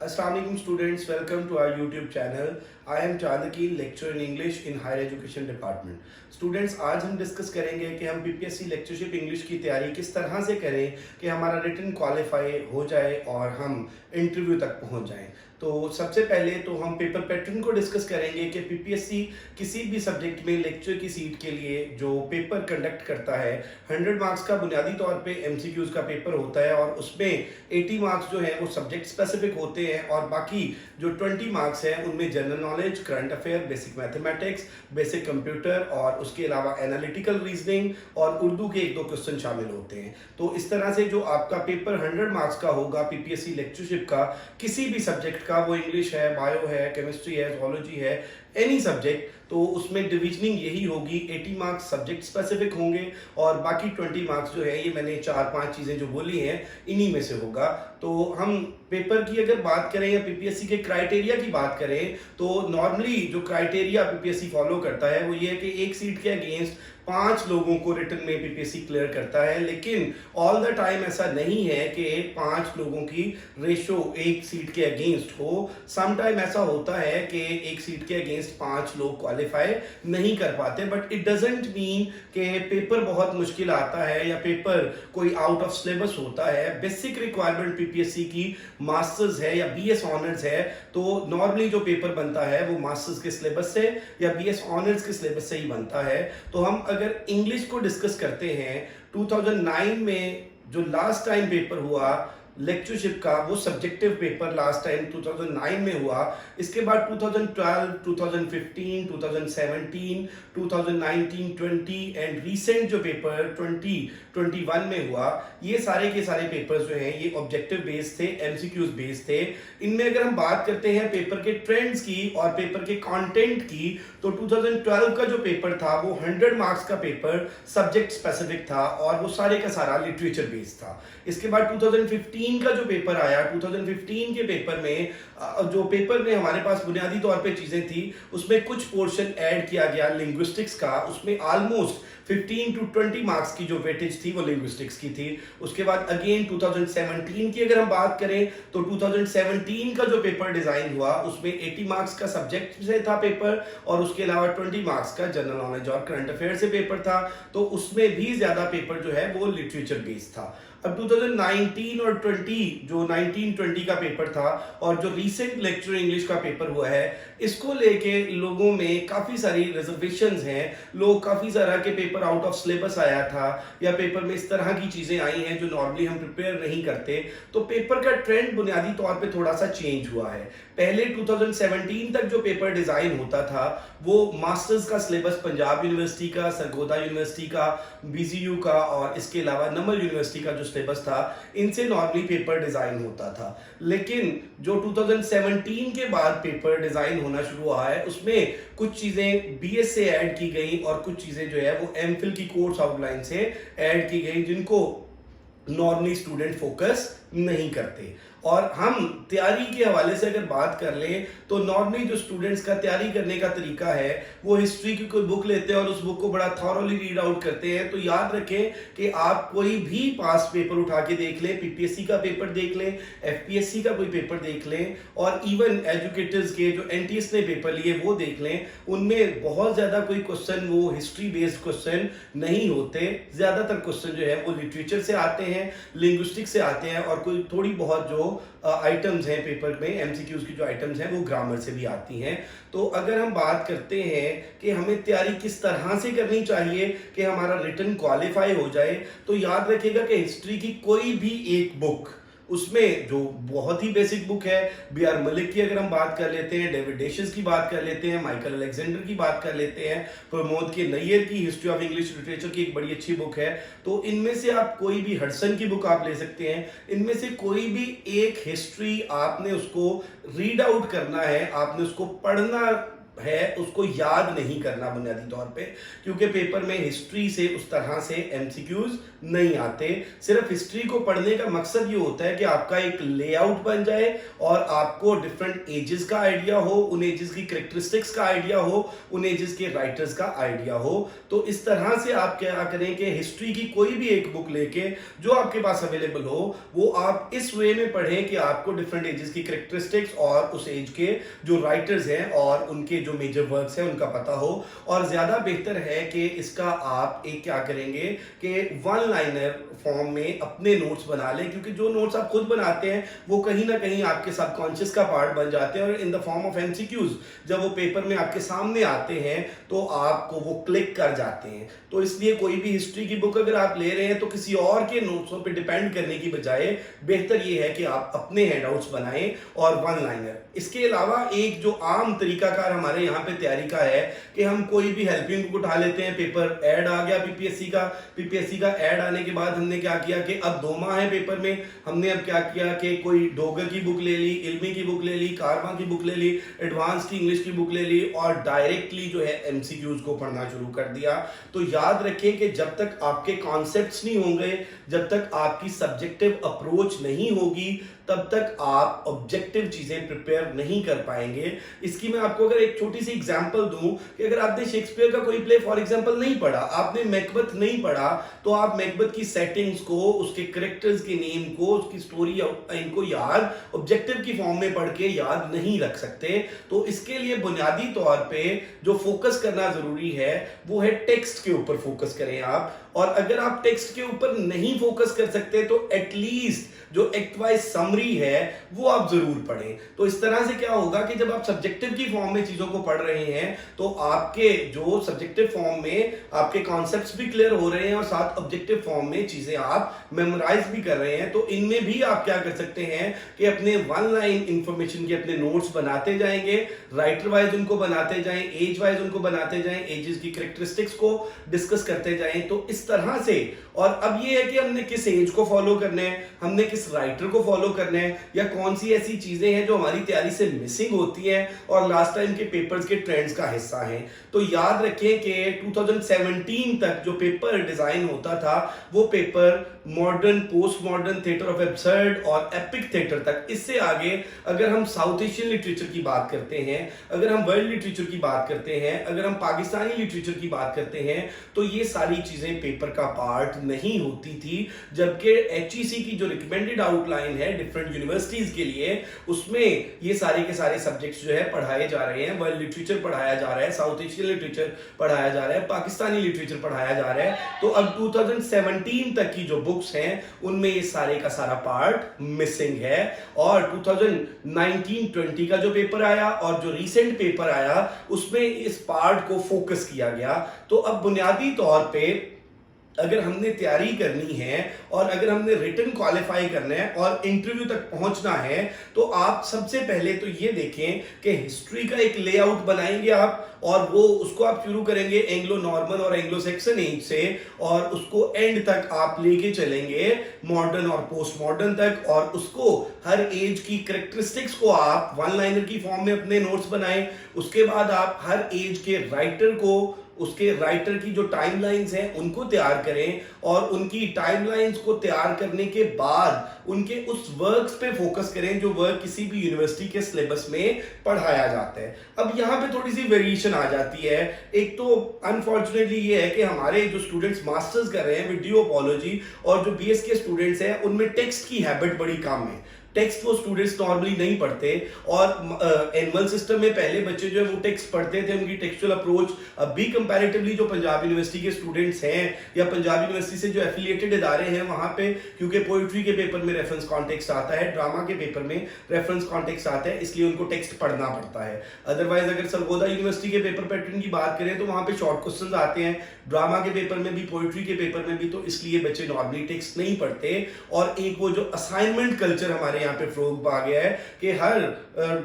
Assalamualaikum students, welcome to our YouTube channel. I am Chandaki, lecturer in English in Higher Education Department. Students, आज हम discuss करेंगे कि हम PPSC lectureship English की तैयारी किस तरह से करें कि हमारा रिटन क्वालिफाई हो जाए और हम इंटरव्यू तक पहुंच जाएं। तो सबसे पहले तो हम पेपर पैटर्न को डिस्कस करेंगे कि पीपीएससी किसी भी सब्जेक्ट में लेक्चर की सीट के लिए जो पेपर कंडक्ट करता है 100 मार्क्स का बुनियादी तौर पे एमसीक्यूज का पेपर होता है और उसमें 80 मार्क्स जो है वो सब्जेक्ट स्पेसिफिक होते हैं और बाकी जो 20 मार्क्स हैं उनमें general knowledge, current affair, basic mathematics, basic computer और उसके अलावा एनालिटिकल रीजनिंग और उर्दू के एक दो क्वेश्चन शामिल होते हैं। तो इस तरह से जो आपका पेपर 100 मार्क्स का होगा पीपीएससी लेक्चरशिप का किसी भी सब्जेक्ट का, वो इंग्लिश है, बायो है, केमिस्ट्री है, जोलॉजी है, एनी सब्जेक्ट, तो उसमें डिविजनिंग यही होगी। 80 मार्क्स सब्जेक्ट स्पेसिफिक होंगे और बाकी 20 मार्क्स जो है ये मैंने 4-5 चीज़ें जो बोली हैं इन्हीं में से होगा। तो हम पेपर की अगर बात करें या पीपीएससी के क्राइटेरिया की बात करें तो नॉर्मली जो क्राइटेरिया पीपीएससी फॉलो करता है वो ये है कि एक सीट के अगेंस्ट 5 लोगों को रिटन में पीपीएससी क्लियर करता है, लेकिन ऑल द टाइम ऐसा नहीं है कि 5 लोगों की रेशो एक सीट के अगेंस्ट हो। सम टाइम ऐसा होता है कि एक सीट के अगेंस्ट 5 लोग क्वालिफाई नहीं कर पाते, बट इट डजंट मीन कि पेपर बहुत मुश्किल आता है या पेपर कोई आउट ऑफ सिलेबस होता है। बेसिक रिक्वायरमेंट पीपीएससी की मास्टर्स है या बीएस ऑनर्स है, तो नॉर्मली जो पेपर बनता है वो मास्टर्स के सिलेबस से या बीएस ऑनर्स के सिलेबस से ही बनता है। तो हम अगर इंग्लिश को डिस्कस करते हैं 2009 में जो लास्ट टाइम पेपर हुआ लेक्चरशिप का वो सब्जेक्टिव पेपर लास्ट टाइम 2009 में हुआ। इसके बाद 2012, 2015, 2017, 2019, 20 एंड रीसेंट जो पेपर 2021 में हुआ, ये सारे के सारे पेपर्स जो हैं ये ऑब्जेक्टिव बेस्ड थे, एमसीक्यूज बेस्ड थे। इनमें अगर हम बात करते हैं पेपर के ट्रेंड्स की और पेपर के कंटेंट की, तो 2012 का जो पेपर था वो 100 मार्क्स का पेपर सब्जेक्ट स्पेसिफिक था और वो सारे का सारा लिटरेचर बेस्ड था। इसके बाद 2015 का जो पेपर आया, 2015 के पेपर में जो पेपर में हमारे पास बुनियादी तौर पे चीजें थी उसमें कुछ पोर्शन ऐड किया गया लिंग्विस्टिक्स का। उसमें ऑलमोस्ट 15 to 20 मार्क्स की जो वेटेज थी वो लिंग्विस्टिक्स की थी। उसके बाद अगेन 2017 की अगर हम बात करें तो 2017 का जो पेपर डिजाइन हुआ उसमें 80 मार्क्स का सब्जेक्ट से था पेपर और उसके अलावा 20 मार्क्स का जनरल नॉलेज और करंट अफेयर से पेपर था। तो उसमें भी ज्यादा पेपर जो है वो लिटरेचर बेस्ड था। अब 2019 और 20 जो 19-20 का पेपर था और जो रीसेंट लेक्चर इंग्लिश का पेपर हुआ है, इसको लेके लोगों में काफ़ी सारी रिजर्वेशंस हैं। लोग काफ़ी सारा के पेपर आउट ऑफ सिलेबस आया था या पेपर में इस तरह की चीज़ें आई हैं जो नॉर्मली हम प्रिपेयर नहीं करते। तो पेपर का ट्रेंड बुनियादी तौर पे थोड़ा सा चेंज हुआ है। पहले 2017 तक जो पेपर डिज़ाइन होता था वो मास्टर्स का सिलेबस पंजाब यूनिवर्सिटी का, सरगोदा यूनिवर्सिटी का, बीजीयू का और इसके अलावा नमल यूनिवर्सिटी का जो सिलेबस था, इनसे नॉर्मली पेपर डिजाइन होता था। लेकिन जो 2017 के बाद पेपर डिजाइन होना शुरू हुआ है उसमें कुछ चीजें बीएस से ऐड की गई और कुछ चीजें जो है वो एमफिल की कोर्स आउटलाइन से ऐड की गई जिनको नॉर्मली स्टूडेंट फोकस नहीं करते। और हम तैयारी के हवाले से अगर बात कर लें तो नॉर्मली जो स्टूडेंट्स का तैयारी करने का तरीका है वो हिस्ट्री की कोई बुक लेते हैं और उस बुक को बड़ा थॉरोली रीड आउट करते हैं। तो याद रखें कि आप कोई भी पास्ट पेपर उठा के देख लें, पीपीएससी का पेपर देख लें, एफपीएससी का कोई पेपर देख लें और इवन एजुकेटर्स के जो एनटीएस ने पेपर लिए वो देख लें, उनमें बहुत ज्यादा कोई क्वेश्चन वो हिस्ट्री बेस्ड क्वेश्चन नहीं होते। ज्यादातर क्वेश्चन जो है वो लिटरेचर से आते हैं, लिंग्विस्टिक्स से आते हैं और कोई थोड़ी बहुत जो आइटम्स हैं पेपर में एमसीक्यूज की जो आइटम्स हैं वो ग्रामर से भी आती हैं। तो अगर हम बात करते हैं कि हमें तैयारी किस तरह से करनी चाहिए कि हमारा रिटन क्वालिफाई हो जाए, तो याद रखिएगा कि हिस्ट्री की कोई भी एक बुक, उसमें जो बहुत ही बेसिक बुक है, बी आर मलिक की अगर हम बात कर लेते हैं, डेविड डेशिस की बात कर लेते हैं, माइकल अलेक्जेंडर की बात कर लेते हैं, प्रमोद के नैयर की हिस्ट्री ऑफ इंग्लिश लिटरेचर की एक बड़ी अच्छी बुक है। तो इनमें से आप कोई भी, हडसन की बुक आप ले सकते हैं, इनमें से कोई भी एक हिस्ट्री आपने उसको रीड आउट करना है, आपने उसको पढ़ना है उसको याद नहीं करना बुनियादी तौर पे, क्योंकि पेपर में हिस्ट्री से उस तरह से एमसीक्यूज नहीं आते। सिर्फ हिस्ट्री को पढ़ने का मकसद ये होता है कि आपका एक लेआउट बन जाए और आपको डिफरेंट एजेस का आइडिया हो, उन एजेस की कैरेक्टरिस्टिक्स का आइडिया हो, उन एजेस के राइटर्स का आइडिया हो। तो इस तरह से आप क्या करें कि हिस्ट्री की कोई भी एक बुक लेके जो आपके पास अवेलेबल हो वो आप इस वे में पढ़ें कि आपको डिफरेंट एजेस की कैरेक्टरिस्टिक्स और उस एज के जो राइटर्स हैं और उनके जो मेजर वर्क्स हैं उनका पता हो। और ज्यादा बेहतर है कि इसका आप एक क्या करेंगे कि वन लाइनर फॉर्म में अपने नोट्स बना लें, क्योंकि जो नोट्स आप खुद बनाते हैं वो कहीं ना कहीं आपके सबकॉन्शियस का पार्ट बन जाते हैं और in the form of MCQs जब वो पेपर में आपके सामने आते हैं तो आपको वो क्लिक कर जाते हैं। तो इसलिए कोई भी हिस्ट्री की बुक अगर आप ले रहे हैं तो किसी और के नोट्सों पे डिपेंड करने की बजाय बेहतर ये है कि आप अपने हैंडआउट्स बनाएं और वन लाइनर। इसके अलावा एक जो आम तरीकाकार हमारे यहाँ पे तैयारी का है कि हम कोई भी हेल्पिंग बुक उठा लेते हैं, पेपर ऐड आ गया पीपीएससी का ऐड आने के बाद हमने क्या किया कि अब 2 माह है पेपर में, हमने अब क्या किया कि कोई डोगर की बुक ले ली, इल्मी की बुक ले ली, कारवा की बुक ले ली, एडवांस की इंग्लिश की बुक ले ली और डायरेक्टली जो है एमसीक्यूज को पढ़ना शुरू कर दिया। तो याद रखें कि जब तक आपके कॉन्सेप्ट्स नहीं होंगे, जब तक आपकी सब्जेक्टिव अप्रोच नहीं होगी, तब तक आप ऑब्जेक्टिव चीजें प्रिपेयर नहीं कर पाएंगे। इसकी मैं आपको अगर एक छोटी सी एग्जांपल दूं कि अगर आपने शेक्सपियर का कोई प्ले फॉर एग्जांपल नहीं पढ़ा, आपने मैकबेथ नहीं पढ़ा, तो आप मैकबेथ की सेटिंग्स को, उसके कैरेक्टर्स के नेम को, उसकी स्टोरी इनको याद ऑब्जेक्टिव की फॉर्म में पढ़ के याद नहीं रख सकते। तो इसके लिए बुनियादी तौर पे जो फोकस करना जरूरी है वो है टेक्स्ट के ऊपर फोकस करें आप। और अगर आप टेक्स्ट के ऊपर नहीं फोकस कर सकते तो एटलीस्ट जो एक्ट वाइज समरी है वो आप जरूर पढ़ें। तो इस तरह से क्या होगा कि जब आप सब्जेक्टिव की फॉर्म में चीजों को पढ़ रहे हैं तो आपके जो सब्जेक्टिव फॉर्म में आपके कॉन्सेप्ट्स भी क्लियर हो रहे हैं और साथ ऑब्जेक्टिव फॉर्म में चीजें आप मेमोराइज भी कर रहे हैं। तो इनमें भी आप क्या कर सकते हैं कि अपने वन लाइन इंफॉर्मेशन के अपने नोट्स बनाते जाएंगे, राइटर वाइज उनको बनाते जाएं, एज वाइज उनको बनाते जाएं, एजेस की कैरेक्टरिस्टिक्स को डिस्कस करते जाएं। तो इस तरह से, और अब ये है कि हमने किस एज को फॉलो करना है, हमने किस राइटर को फॉलो करना है, या कौन सी ऐसी चीजें हैं जो हमारी तैयारी से मिसिंग होती हैं और लास्ट टाइम के पेपर्स के ट्रेंड्स का हिस्सा हैं। तो याद रखें कि 2017 तक जो पेपर डिजाइन होता था वो paper modern, post modern, theatre of absurd और एपिक थिएटर तक। इससे आगे अगर हम साउथ एशियन लिटरेचर की बात करते हैं, अगर हम वर्ल्ड लिटरेचर की बात करते हैं, अगर हम पाकिस्तानी लिटरेचर की बात करते हैं, तो ये सारी चीजें पेपर का पार्ट नहीं होती थी। जबकि एचईसी की जो रिकमेंडेड आउटलाइन है डिफरेंट यूनिवर्सिटीज के लिए, उसमें ये सारे के सारे सब्जेक्ट्स जो है पढ़ाए जा रहे हैं। वर्ल्ड लिटरेचर पढ़ाया जा रहा है, साउथ एशियन लिटरेचर पढ़ाया जा रहा है, पाकिस्तानी लिटरेचर पढ़ाया जा रहा है। तो अब 2017 तक की जो बुक्स हैं उनमें ये सारे का सारा पार्ट मिसिंग है। और 2019-20 का जो पेपर आया और जो रीसेंट पेपर आया उसमें इस पार्ट को फोकस किया गया। तो अब बुनियादी तौर पे अगर हमने तैयारी करनी है और अगर हमने रिटन क्वालिफाई करना है और इंटरव्यू तक पहुंचना है तो आप सबसे पहले तो ये देखें कि हिस्ट्री का एक लेआउट बनाएंगे आप, और वो उसको आप शुरू करेंगे एंग्लो नॉर्मन और एंग्लो सेक्सन एज से और उसको एंड तक आप लेके चलेंगे मॉडर्न और पोस्ट मॉडर्न तक, और उसको हर एज की कैरेक्टरिस्टिक्स को आप वन लाइनर की फॉर्म में अपने नोट्स बनाएं। उसके बाद आप हर एज के राइटर को, उसके राइटर की जो टाइमलाइंस हैं उनको तैयार करें और उनकी टाइमलाइंस को तैयार करने के बाद उनके उस वर्क्स पे फोकस करें जो वर्क किसी भी यूनिवर्सिटी के सिलेबस में पढ़ाया जाता है। अब यहाँ पे थोड़ी सी वेरिएशन आ जाती है। एक तो अनफॉर्चुनेटली ये है कि हमारे जो स्टूडेंट्स मास्टर्स कर रहे हैं वीडियोपोलॉजी और जो बीएस के स्टूडेंट्स हैं उनमें टेक्स्ट की हैबिट बड़ी कम है। टेक्स्ट वो स्टूडेंट्स नॉर्मली नहीं पढ़ते और एनुअल सिस्टम में पहले बच्चे जो है वो टेक्स्ट पढ़ते थे, उनकी टेक्सचुअल अप्रोच अभी कंपैरेटिवली जो पंजाब यूनिवर्सिटी के स्टूडेंट्स हैं या पंजाब यूनिवर्सिटी से जो एफिलिएटेड इदारे हैं वहां पे, क्योंकि पोइट्री के पेपर में रेफरेंस कॉन्टेक्स्ट आता है, ड्रामा के पेपर में रेफरेंस कॉन्टेक्स्ट आता है, इसलिए उनको टेक्स्ट पढ़ना पड़ता है। अदरवाइज अगर सरगोदा यूनिवर्सिटी के पेपर पैटर्न की बात करें तो वहां पे शॉर्ट क्वेश्चंस आते हैं, ड्रामा के पेपर में भी, पोइट्री के पेपर में भी, तो इसलिए बच्चे नॉर्मली टेक्स्ट नहीं पढ़ते। और एक वो जो असाइनमेंट कल्चर हमारे हमारे यहाँ पे फ्रोग आ गया है कि हर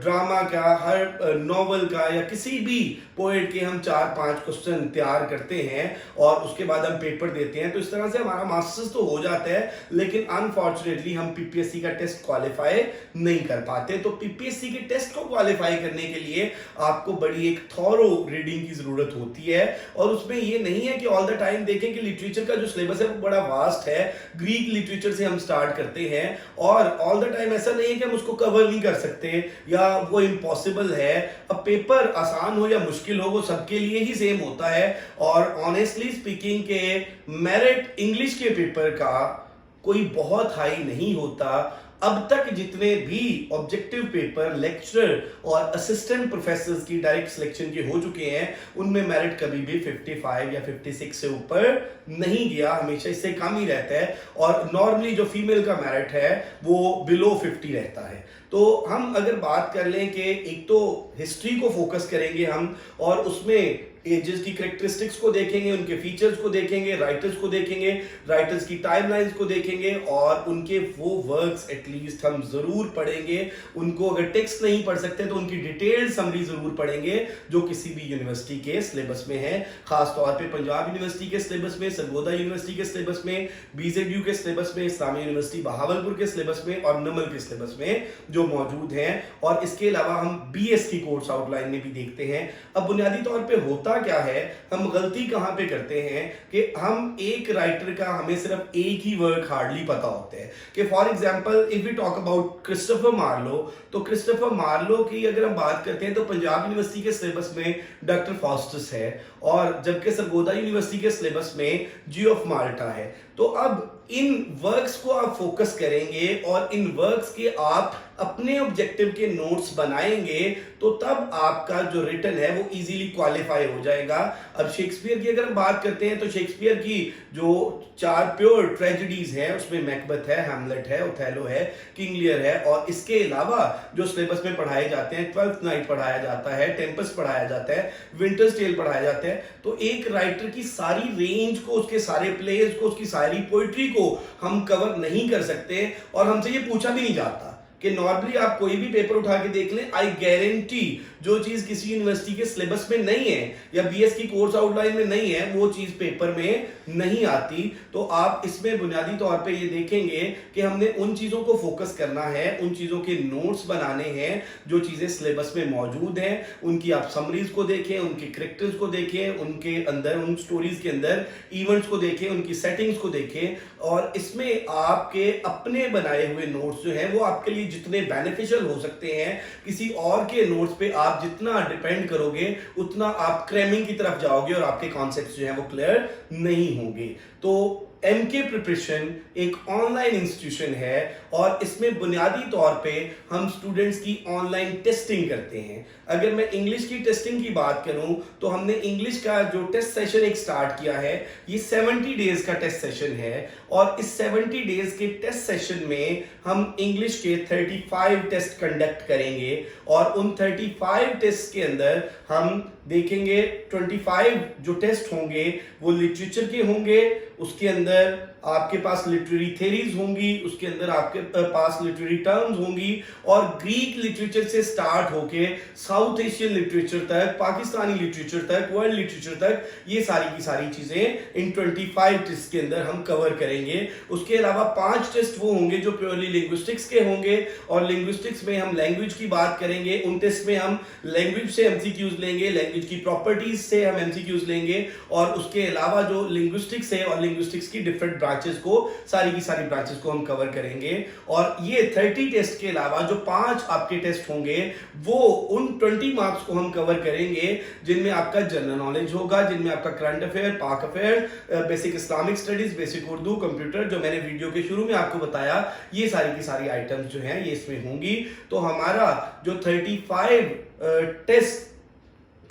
ड्रामा का, हर नॉवल का या किसी भी पोएट के हम 4-5 क्वेश्चन तैयार करते हैं और उसके बाद हम पेपर देते हैं। तो इस तरह से हमारा मास्टर्स तो हो जाता है, लेकिन अनफॉर्चुनेटली हम पीपीएससी का टेस्ट क्वालिफाई नहीं कर पाते। तो पीपीएससी के टेस्ट को क्वालिफाई करने के लिए आपको बड़ी एक थॉरो रीडिंग की जरूरत होती है, और उसमें ये नहीं है कि ऑल द टाइम देखें कि लिटरेचर का जो सिलेबस है वो बड़ा वास्ट है। ग्रीक लिटरेचर से हम स्टार्ट करते हैं और ऑल द टाइम ऐसा नहीं है कि हम उसको कवर नहीं कर सकते या वो इम्पॉसिबल है। अब पेपर आसान हो या मुश्किल हो, वो सबके लिए ही सेम होता है। और ऑनेस्टली स्पीकिंग के मेरिट इंग्लिश के पेपर का कोई बहुत हाई नहीं होता। अब तक जितने भी ऑब्जेक्टिव पेपर लेक्चरर और असिस्टेंट प्रोफेसर की डायरेक्ट सिलेक्शन के हो चुके हैं, उनमें मेरिट कभी भी 55 या 56 से ऊपर नहीं गया, हमेशा इससे कम ही रहता है। और नॉर्मली जो फीमेल का मेरिट है वो बिलो 50 रहता है। तो हम अगर बात कर लें कि एक तो हिस्ट्री को फोकस करेंगे हम, और उसमें एजेस की कैरेक्टरिस्टिक्स को देखेंगे, उनके फीचर्स को देखेंगे, राइटर्स को देखेंगे, राइटर्स की टाइमलाइंस को देखेंगे, और उनके वो वर्क्स एटलीस्ट हम जरूर पढ़ेंगे। उनको अगर टेक्स्ट नहीं पढ़ सकते तो उनकी डिटेल्ड समरी जरूर पढ़ेंगे जो किसी भी यूनिवर्सिटी के सिलेबस में है। खास तौर पे पंजाब यूनिवर्सिटी के सिलेबस में, सरगोदा यूनिवर्सिटी के सिलेबस में, बीजेडयू के सिलेबस में, इस्लामिया यूनिवर्सिटी बहावलपुर के सिलेबस में और नमल के सिलेबस में जो मौजूद हैं। और इसके अलावा हम बीएस की कोर्स आउटलाइन में भी देखते हैं। अब बुनियादी तौर पे होता क्या है, हम गलती कहां पे करते हैं कि हम एक राइटर का हमें सिर्फ एक ही वर्क हार्डली पता होता है। कि for example if we talk about Christopher Marlowe, तो क्रिस्टोफर मार्लो की अगर हम बात करते हैं तो पंजाब यूनिवर्सिटी के सिलेबस में डॉक्टर फॉस्टस है, और जबकि सरगोदा यूनिवर्सिटी के सिलेबस में जी ऑफ माल्टा है। तो अब इन वर्क्स को आप फोकस करेंगे और इन वर्क्स के आप अपने ऑब्जेक्टिव के नोट्स बनाएंगे, तो तब आपका जो रिटन है वो इजीली क्वालिफाई हो जाएगा। अब शेक्सपियर की अगर हम बात करते हैं तो शेक्सपियर की जो 4 प्योर ट्रेजेडीज हैं उसमें मैकबेथ है, हैमलेट है, ओथेलो है, किंग लियर है, और इसके अलावा जो सिलेबस में पढ़ाए जाते हैं, ट्वेल्थ नाइट पढ़ाया जाता है, टेम्पेस्ट पढ़ाया जाता है, विंटर्स टेल पढ़ाया जाता है। तो एक राइटर की सारी रेंज को, उसके सारे प्लेयर्स को, उसकी सारी पोइट्री को हम कवर नहीं कर सकते, और हमसे ये पूछा भी नहीं जाता कि नॉर्मली आप कोई भी पेपर उठा के देख लें, आई गारंटी जो चीज किसी यूनिवर्सिटी के सिलेबस में नहीं है या बीएस की कोर्स आउटलाइन में नहीं है, वो चीज पेपर में नहीं आती। तो आप इसमें बुनियादी तौर पे ये देखेंगे कि हमने उन चीजों को फोकस करना है, उन चीजों के नोट्स बनाने हैं जो चीजें सिलेबस में मौजूद हैं। उनकी आप समरीज को देखें, उनके कैरेक्टर्स को देखें, उनके अंदर, उन स्टोरीज के अंदर इवेंट्स को देखें, उनकी सेटिंग्स को देखें, और इसमें आपके अपने बनाए हुए नोट्स जो हैं वो आपके लिए जितने बेनिफिशियल हो सकते हैं, किसी और के नोट्स पे आप जितना डिपेंड करोगे उतना आप क्रैमिंग की तरफ जाओगे और आपके कॉन्सेप्ट्स जो हैं वो क्लियर नहीं होंगे। तो एमके प्रिपरेशन एक ऑनलाइन इंस्टीट्यूशन है और इसमें बुनियादी तौर पे हम स्टूडेंट्स की ऑनलाइन टेस्टिंग करते हैं। अगर मैं इंग्लिश की टेस्टिंग की बात करूं तो हमने इंग्लिश का जो टेस्ट सेशन एक स्टार्ट किया है, ये 70 डेज का टेस्ट सेशन है, और इस 70 डेज के टेस्ट सेशन में हम इंग्लिश के 35 टेस्ट कंडक्ट करेंगे, और उन 35 टेस्ट के अंदर हम देखेंगे 25 जो टेस्ट होंगे वो लिटरेचर के होंगे, उसके अंदर आपके पास लिटरेरी थेरीज होंगी, उसके अंदर आपके पास लिटरेरी टर्म्स होंगी, और ग्रीक लिटरेचर से स्टार्ट होके साउथ एशियन लिटरेचर तक, पाकिस्तानी लिटरेचर तक, वर्ल्ड लिटरेचर तक, ये सारी की सारी चीजें इन 25 टेस्ट के अंदर हम कवर करेंगे। उसके अलावा 5 टेस्ट वो होंगे जो प्योरली लिंग्विस्टिक्स के होंगे, और लिंग्विस्टिक्स में हम लैंग्वेज की बात करेंगे। उन टेस्ट में हम लैंग्वेज से एमसीक्यूज लेंगे, लैंग्वेज की प्रॉपर्टीज से हम एमसीक्यूज लेंगे, और उसके अलावा जो लिंग्विस्टिक्स है और लिंग्विस्टिक्स की डिफरेंट ब्रांचेस को, सारी की सारी ब्रांचेस को हम कवर करेंगे। और ये 30 टेस्ट के अलावा जो 5 आपके टेस्ट होंगे वो उन 20 मार्क्स को हम कवर करेंगे जिनमें आपका जनरल नॉलेज होगा, जिनमें आपका करंट अफेयर, पाक affair, basic Islamic studies, basic Urdu, computer, जो मैंने वीडियो के शुरू में आपको बताया, ये सारी की सारी आइटम्स जो हैं ये इसमें होंगी। तो हमारा जो 35 टेस्ट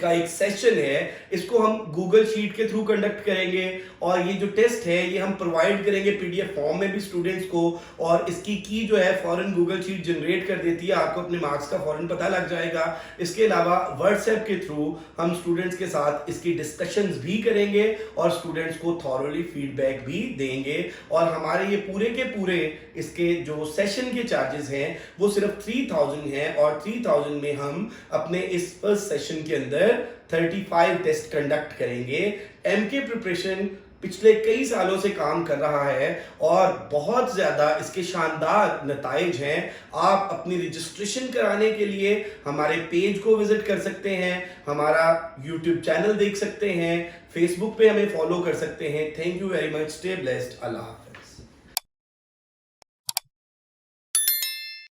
का एक सेशन है, इसको हम गूगल शीट के थ्रू कंडक्ट करेंगे और ये जो टेस्ट है ये हम प्रोवाइड करेंगे पीडीएफ फॉर्म में भी स्टूडेंट्स को, और इसकी की जो है फॉरन गूगल शीट जनरेट कर देती है, आपको अपने मार्क्स का फॉरन पता लग जाएगा। इसके अलावा व्हाट्सएप के थ्रू हम स्टूडेंट्स के साथ इसकी डिस्कशंस भी करेंगे और स्टूडेंट्स को थॉरोली फीडबैक भी देंगे। और हमारे ये पूरे के पूरे इसके जो सेशन के चार्जेस हैं वो सिर्फ 3000 हैं, और 3000 में हम अपने इस फर्स्ट सेशन के अंदर 35 टेस्ट कंडक्ट करेंगे। एमके प्रिपरेशन पिछले कई सालों से काम कर रहा है और बहुत ज्यादा इसके शानदार नताइज हैं। आप अपनी रजिस्ट्रेशन कराने के लिए हमारे पेज को विजिट कर सकते हैं, हमारा यूट्यूब चैनल देख सकते हैं, फेसबुक पे हमें फॉलो कर सकते हैं। Thank you very much, stay blessed, Allah हाफ़िज़।